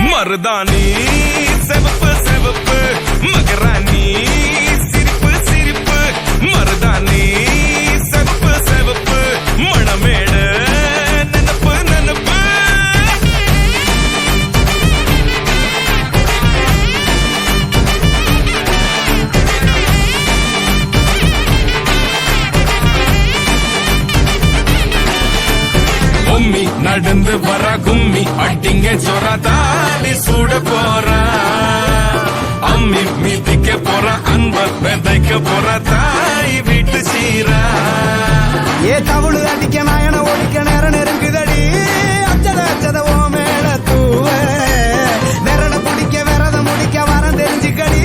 மருதாணி செவப்பு செவப்பு மகராணி சிரிப்பு சிரிப்பு மருதாணி செவப்பு செவப்பு மணமேட நினப்பு நினப்பு பொம்மி நடந்து வர கும்மி அட்டிங்க சொரதாலி சூட போறா அம்மி மீதிக்க போற அன்ப விதைக்க போற தாய் வீட்டு சீரா ஏ தவுளு அடிக்க நாயன ஒழிக்க நேரம் நெருங்குதடி அச்சத அச்சத ஓ மேல தூவ விரட பிடிக்க விரத முடிக்க வரம் தெரிஞ்சுக்கடி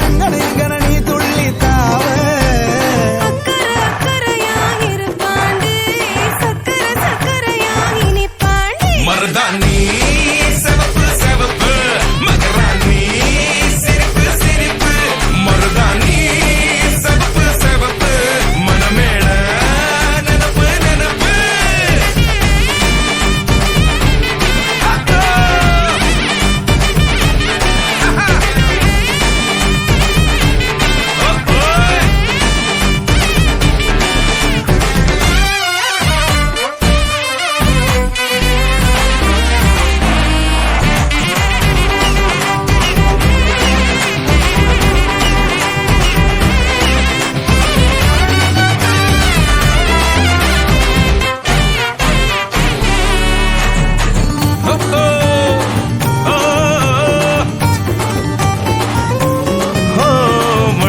அங்கன இங்கன நீ துள்ளி தாவ மருதாணி செவப்பு செவப்பு மகராணி சிரிப்பு சிரிப்பு மருதாணி செவப்பு செவப்பு மணமேள நினப்பு நினப்பு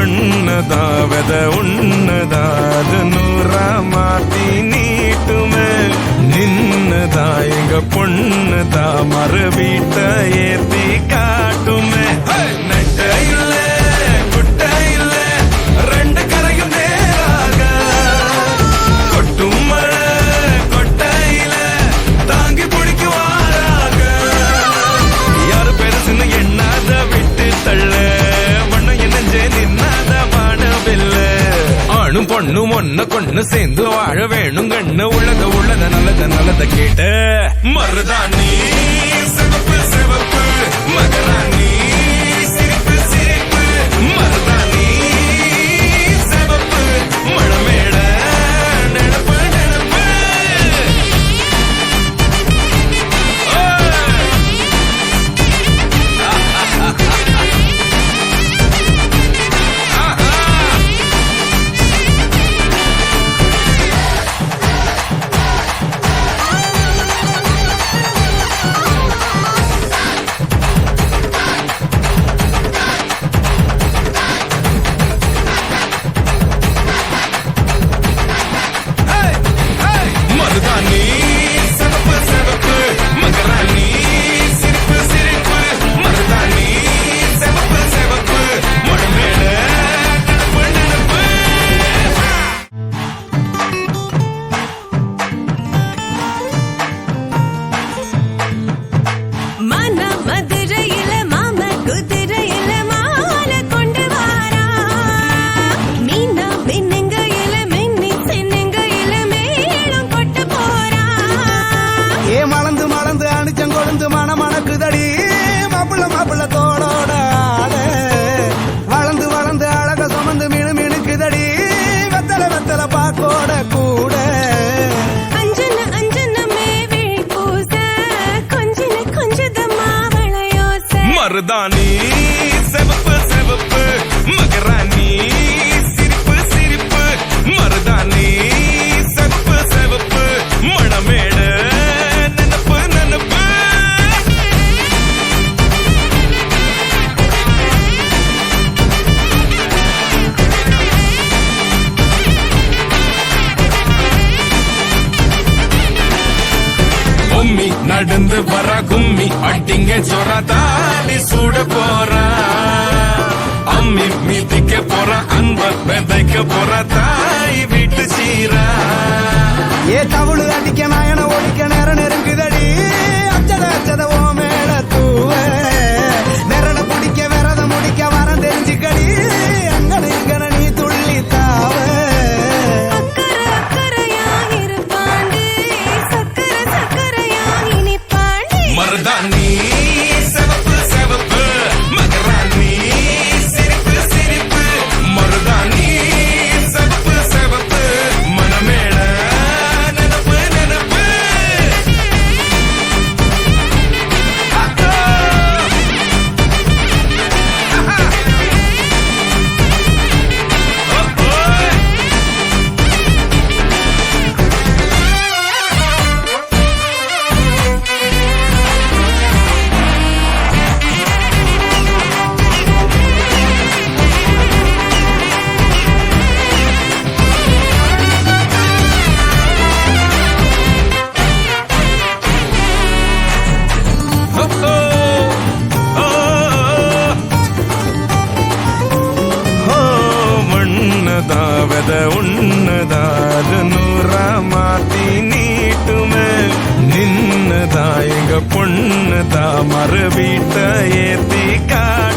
மண்ணதாவத உன்னதாது நூறா மாத்தி நீட்டுமே நின்னதா எங்க பொண்ணுதா மறு வீட்ட ஏத்தி காட்டுமே நெட்ட இல்ல குட்ட இல்ல ரெண்டு கரையும் நேராக கொட்டும் மழை கொட்டையில தாங்கி பிடிக்குவாராக யாரு பெருசுன்னு எண்ணாத விட்டு தள்ள ஆணும் பொண்ணும் ஒன்ன கொண்டு சேர்ந்து வாழ வேணும் கண்ணு உள்ளத உள்ளத நல்லத நல்லத கேட்ட மருதாணி சிவப்பு சிவப்பு மகராணி சிரிப்பு சிரிப்பு மருதாணி சிவப்பு மணமேட நினப்பு நினப்பு நடந்து வர கும்மி அடிங்க சொர தாலி சூட போறா அம்மி மீதிக்க போற அன்ப விதைக்க போற தாய் வீட்டு சீரா ஏ தவுளு அடிக்க நாயன ஒழிக்க நேரம் நெருங்குதடி அச்சத அச்சத ஓ மேல தூவ விரட பிடிக்க விரத முடிக்க வரம் தெரிஞ்சுக்கடி அங்கன இங்கன நீ துள்ளி தாவ மருதாணி செவப்பு செவப்பு மகராணி சிரிப்பு சிரிப்பு மருதாணி செவப்பு செவப்பு மனமேள நினப்பு நினப்பு மண்ணதாவத உன்னதாது நூறா மாத்தி நீட்டுமே நின்னதா எங்க பொண்ணுதா மறு வீட்டை ஏத்தி காட்டுமே